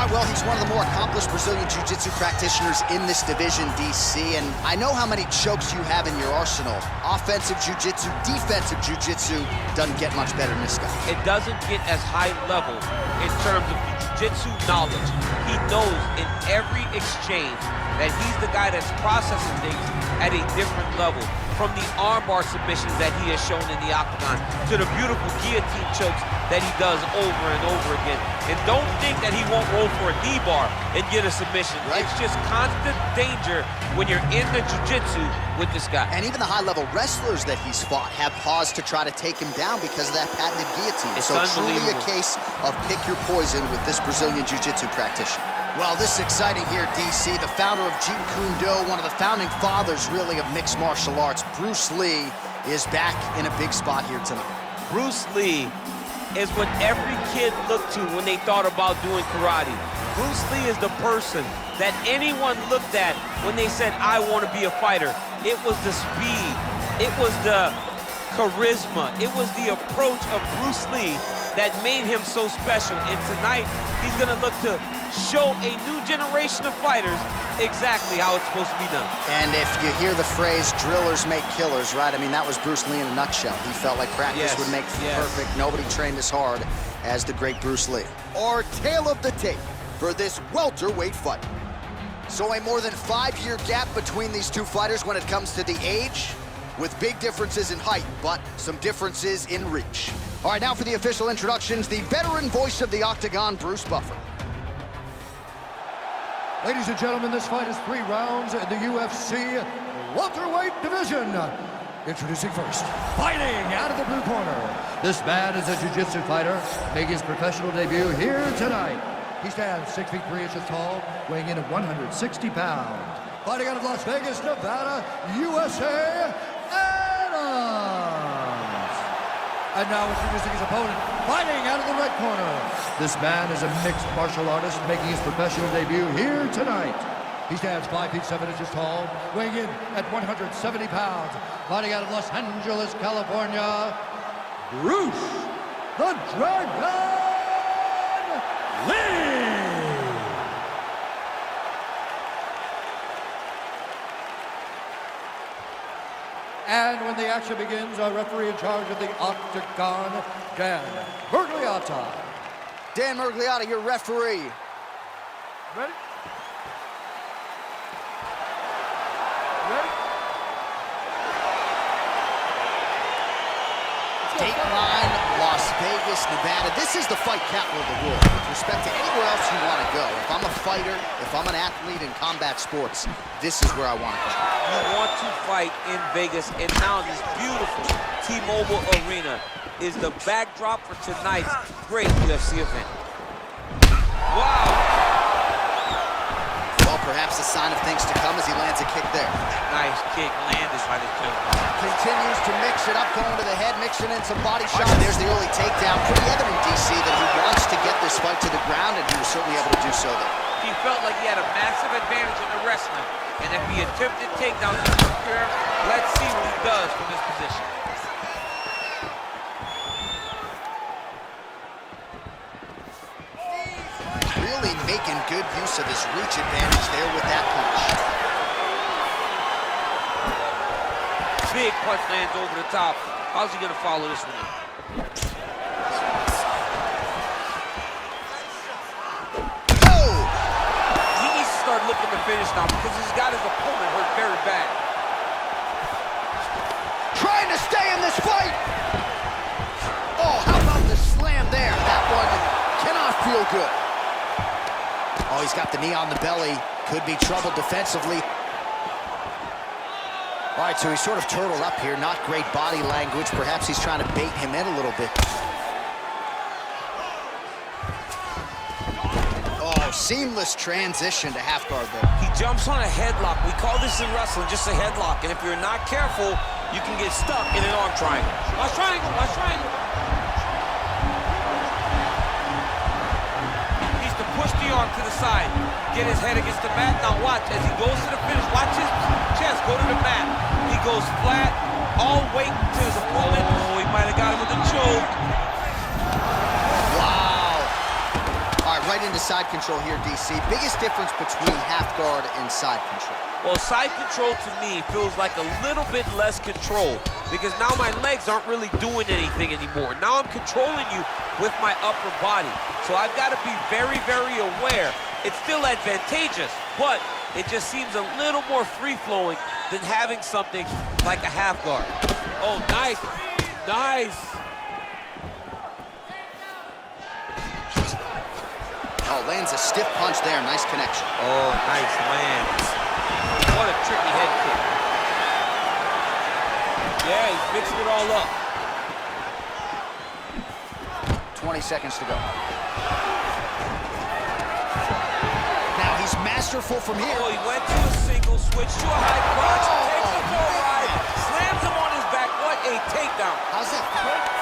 All right, well, he's one of the more accomplished Brazilian Jiu-Jitsu practitioners in this division, DC, and I know how many chokes you have in your arsenal. Offensive Jiu-Jitsu, defensive Jiu-Jitsu, doesn't get much better than this guy. It doesn't get as high level in terms of Jiu-Jitsu knowledge. He knows in every exchange that he's the guy that's processing things at a different level. From the armbar submissions that he has shown in the octagon to the beautiful guillotine chokes that he does over and over again. And don't think that he won't roll for a knee bar and get a submission. Right. It's just constant danger when you're in the jiu-jitsu with this guy. And even the high-level wrestlers that he's fought have paused to try to take him down because of that patented guillotine. It's so truly a case of pick your poison with this Brazilian jiu-jitsu practitioner. Well, this is exciting here, DC. The founder of Jeet Kune Do, one of the founding fathers, really, of mixed martial arts, Bruce Lee, is back in a big spot here tonight. Bruce Lee is what every kid looked to when they thought about doing karate. Bruce Lee is the person that anyone looked at when they said, I want to be a fighter. It was the speed, it was the charisma, it was the approach of Bruce Lee that made him so special. And tonight, he's gonna look to show a new generation of fighters exactly how it's supposed to be done. And if you hear the phrase, drillers make killers, right? I mean, that was Bruce Lee in a nutshell. He felt like practice would make perfect. Nobody trained as hard as the great Bruce Lee. Our tale of the tape for this welterweight fight. So a more than 5-year gap between these two fighters when it comes to the age, with big differences in height, but some differences in reach. All right, now for the official introductions, the veteran voice of the Octagon, Bruce Buffer. Ladies and gentlemen, this fight is 3 rounds in the UFC welterweight division. Introducing first, fighting out of the blue corner. This man is a jiu-jitsu fighter, making his professional debut here tonight. He stands 6 feet 3 inches tall, weighing in at 160 pounds. Fighting out of Las Vegas, Nevada, USA, Adams. And now introducing his opponent, fighting out of the red corner. This man is a mixed martial artist making his professional debut here tonight. He stands 5 feet 7 inches tall, weighing in at 170 pounds. Fighting out of Los Angeles, California, Bruce the Dragon Lee. And when the action begins, our referee in charge of the Octagon, Dan Mergliotta. Dan Mergliotta, your referee. Ready? Ready? Dateline, Las Vegas, Nevada. This is the fight capital of the world with respect to anywhere else you want to go. If I'm a fighter, if I'm an athlete in combat sports, this is where I want to go. You want to fight in Vegas, and now this beautiful T-Mobile Arena is the backdrop for tonight's great UFC event. Wow! Well, perhaps a sign of things to come as he lands a kick there. Nice kick landed by the two. Continues to mix it up, going to the head, mixing in some body shots. There's the early takedown. Pretty evident, DC, that he wants to get this fight to the ground, and he was certainly able to do so there. He felt like he had a massive advantage in the wrestling, and if he attempted takedowns in the curve, let's see what he does from this position. Really making good use of his reach advantage there with that punch. Big punch lands over the top. How's he gonna follow this one? Oh! He needs to start looking to finish now because he's got his opponent hurt very bad. Trying to stay in this fight! Oh, how about the slam there? That one cannot feel good. Oh, he's got the knee on the belly. Could be trouble defensively. All right, so he's sort of turtled up here. Not great body language. Perhaps he's trying to bait him in a little bit. Oh, seamless transition to half guard there. He jumps on a headlock. We call this in wrestling just a headlock. And if you're not careful, you can get stuck in an arm triangle. Watch triangle, watch triangle. He's to push the arm to the side. Get his head against the mat. Now watch, as he goes to the finish, watch his chest go to the mat. He goes flat, all weight to his opponent. Oh, he might have got him with a choke. Wow. All right, right into side control here, DC. Biggest difference between half guard and side control? Well, side control to me feels like a little bit less control because now my legs aren't really doing anything anymore. Now I'm controlling you with my upper body. So I've got to be very, very aware. It's still advantageous, but it just seems a little more free-flowing than having something like a half guard. Oh, nice, nice. Oh, lands a stiff punch there, nice connection. Oh, nice lands. What a tricky head kick. Yeah, he's mixing it all up. 20 seconds to go. Now he's masterful from here. Oh, he went to a single, switched to a high crotch, takes him for a ride, slams him on his back. What a takedown. How's that?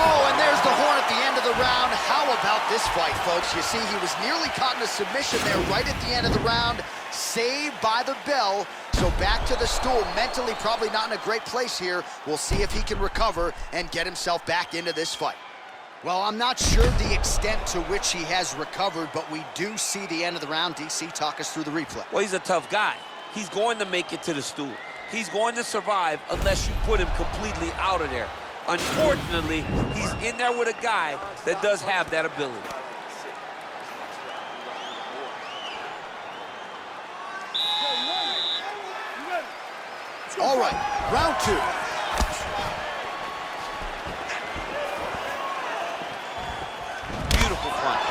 Oh, and there's the horn at the end of the round. How about this fight, folks? You see, he was nearly caught in a submission there right at the end of the round. Saved by the bell. So back to the stool. Mentally probably not in a great place here. We'll see if he can recover and get himself back into this fight. Well, I'm not sure the extent to which he has recovered, but we do see the end of the round. DC, talk us through the replay. Well, he's a tough guy. He's going to make it to the stool. He's going to survive unless you put him completely out of there. Unfortunately, he's in there with a guy that does have that ability. All right, round two. Beautiful punch.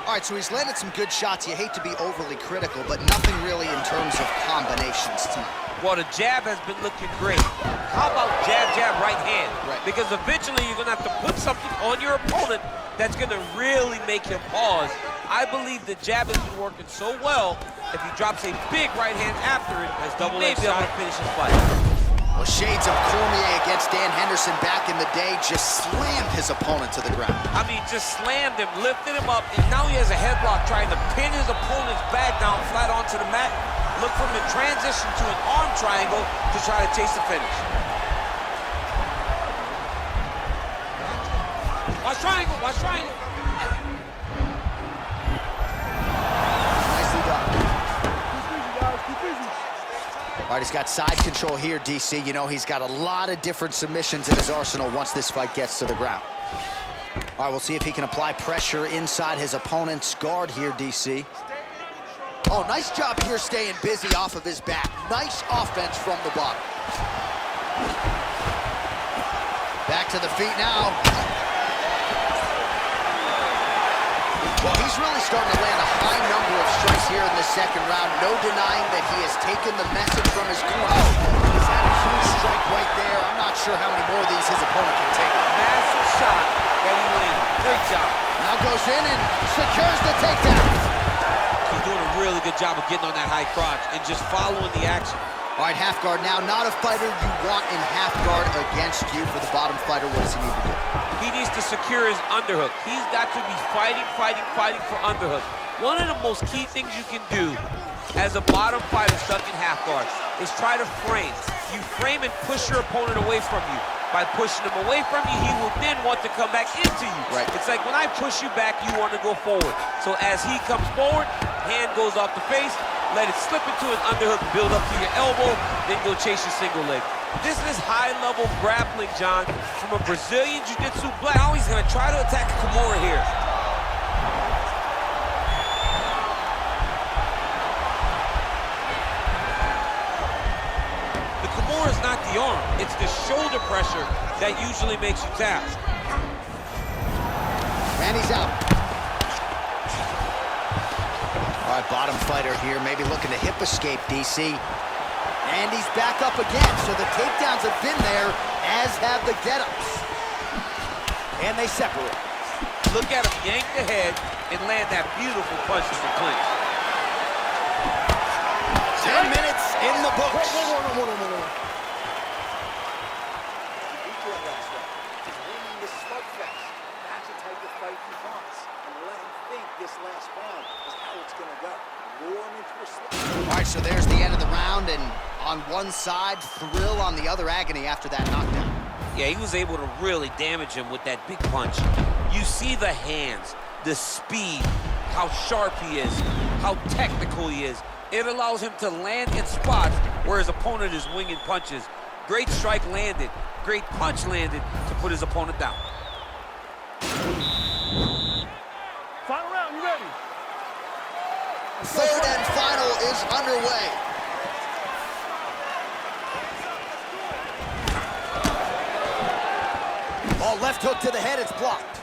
All right, so he's landed some good shots. You hate to be overly critical, but nothing really in terms of combinations tonight. Well, the jab has been looking great. How about jab, jab, right hand? Right. Because eventually you're going to have to put something on your opponent that's going to really make him pause. I believe the jab has been working so well, if he drops a big right hand after it, he may be able to finish his fight. Well, shades of Cormier against Dan Henderson back in the day just slammed his opponent to the ground. I mean, just slammed him, lifted him up, and now he has a headlock trying to pin his opponent's back down flat onto the mat. Look for him to transition to an arm triangle to try to chase the finish. Watch triangle, watch triangle. Nicely done. All right, he's got side control here, DC. You know, he's got a lot of different submissions in his arsenal once this fight gets to the ground. All right, we'll see if he can apply pressure inside his opponent's guard here, DC. Oh, nice job here staying busy off of his back. Nice offense from the bottom. Back to the feet now. Well, he's really starting to land a high number of strikes here in the second round. No denying that he has taken the message from his corner. Oh, he's had a huge strike right there. I'm not sure how many more of these his opponent can take. Massive shot that he landed. Great job. Now goes in and secures the takedown. He's doing a really good job of getting on that high crotch and just following the action. All right, half guard now. Not a fighter you want in half guard against you. For the bottom fighter, what does he need to do? He needs to secure his underhook. He's got to be fighting for underhook. One of the most key things you can do as a bottom fighter stuck in half guard is try to frame. You frame and push your opponent away from you. By pushing him away from you, he will then want to come back into you. Right. It's like when I push you back, you want to go forward. So as he comes forward, hand goes off the face, let it slip into an underhook, build up to your elbow, then go chase your single leg. This is high-level grappling, John, from a Brazilian Jiu-Jitsu black. Now he's going to try to attack Kimura here. The Kimura is not the arm. It's the shoulder pressure that usually makes you tap. And he's out. All right, bottom fighter here, maybe looking to hip escape, DC. And he's back up again, so the takedowns have been there, as have the get-ups. And they separate. Look at him yank the head and land that beautiful punch to the clinch. 10 minutes in the books. All right, so there's the end of the round, and on one side, thrill, on the other, agony after that knockdown. Yeah, he was able to really damage him with that big punch. You see the hands, the speed, how sharp he is, how technical he is. It allows him to land in spots where his opponent is winging punches. Great strike landed, great punch landed to put his opponent down. Final round, you ready? Third and final is underway. Oh, left hook to the head, it's blocked.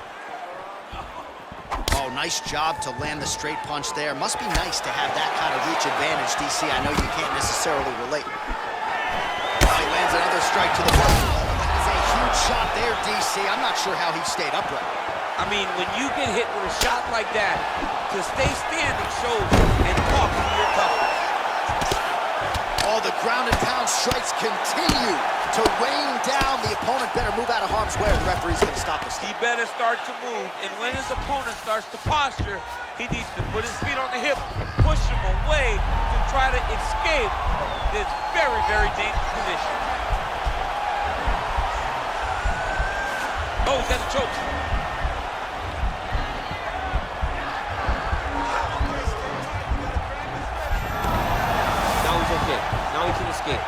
Oh, nice job to land the straight punch there. Must be nice to have that kind of reach advantage, DC. I know you can't necessarily relate. Oh, he lands another strike to the body. That is a huge shot there, DC. I'm not sure how he stayed upright. I mean, when you get hit with a shot like that, to stay standing shows and talk to your toughness. Oh, the ground and pound strikes continue to rain down. The opponent better move out of harm's way, or the referee's going to stop this. He better start to move, and when his opponent starts to posture, he needs to put his feet on the hip, push him away to try to escape this very, very dangerous position. Oh, he's got a choke. Now he's okay. Now he can escape.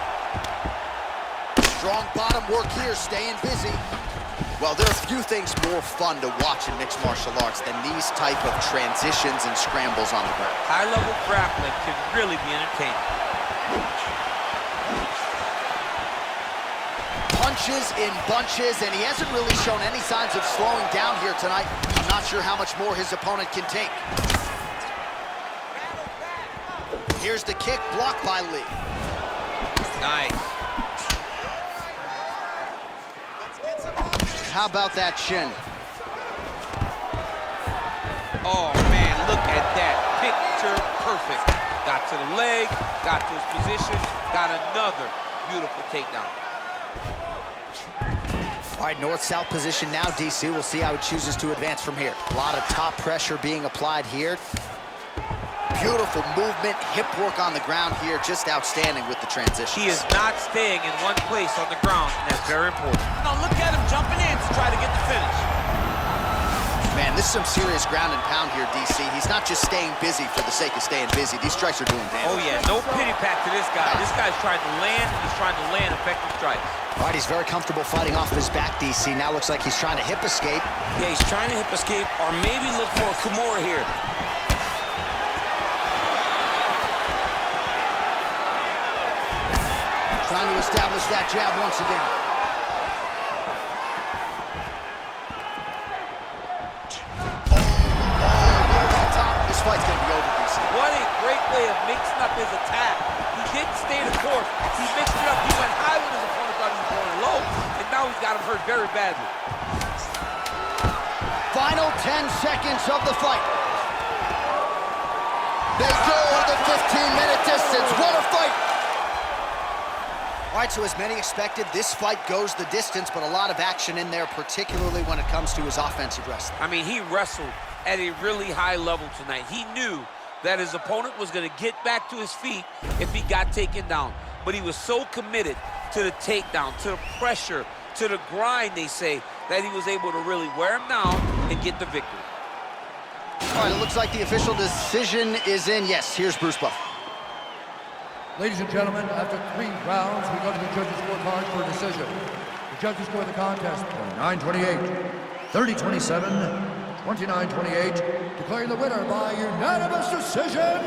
Strong bottom work here, staying busy. Well, there are few things more fun to watch in mixed martial arts than these type of transitions and scrambles on the ground. High-level grappling can really be entertaining. Punches in bunches, and he hasn't really shown any signs of slowing down here tonight. I'm not sure how much more his opponent can take. Here's the kick, blocked by Lee. Nice. How about that shin? Oh, man, look at that. Picture perfect. Got to the leg, got to his position, got another beautiful takedown. All right, north-south position now, DC. We'll see how he chooses to advance from here. A lot of top pressure being applied here. Beautiful movement, hip work on the ground here, just outstanding with the transition. He is not staying in one place on the ground, and that's very important. Now look at him jumping in to try to get the finish. Man, this is some serious ground and pound here, DC. He's not just staying busy for the sake of staying busy. These strikes are doing damage. Oh yeah, no pity pat to this guy. This guy's trying to land, he's trying to land effective strikes. All right, he's very comfortable fighting off of his back, DC. Now looks like he's trying to hip escape. Yeah, he's trying to hip escape, or maybe look for a Kimura here. Trying to establish that jab once again. This fight's gonna be over, DC. What a great way of mixing up his attack. He didn't stay the course. He mixed it up. He went high when his opponent thought he was going low, and now he's got him hurt very badly. Final 10 seconds of the fight. They go the 15-minute distance. What a fight! All right, so as many expected, this fight goes the distance, but a lot of action in there, particularly when it comes to his offensive wrestling. I mean, he wrestled at a really high level tonight. He knew that his opponent was going to get back to his feet if he got taken down. But he was so committed to the takedown, to the pressure, to the grind, they say, that he was able to really wear him down and get the victory. All right, it looks like the official decision is in. Yes, here's Bruce Buff. Ladies and gentlemen, after 3 rounds, we go to the judges' scorecard for a decision. The judges score the contest 29-28, 30-27, 29-28, declaring the winner by unanimous decision,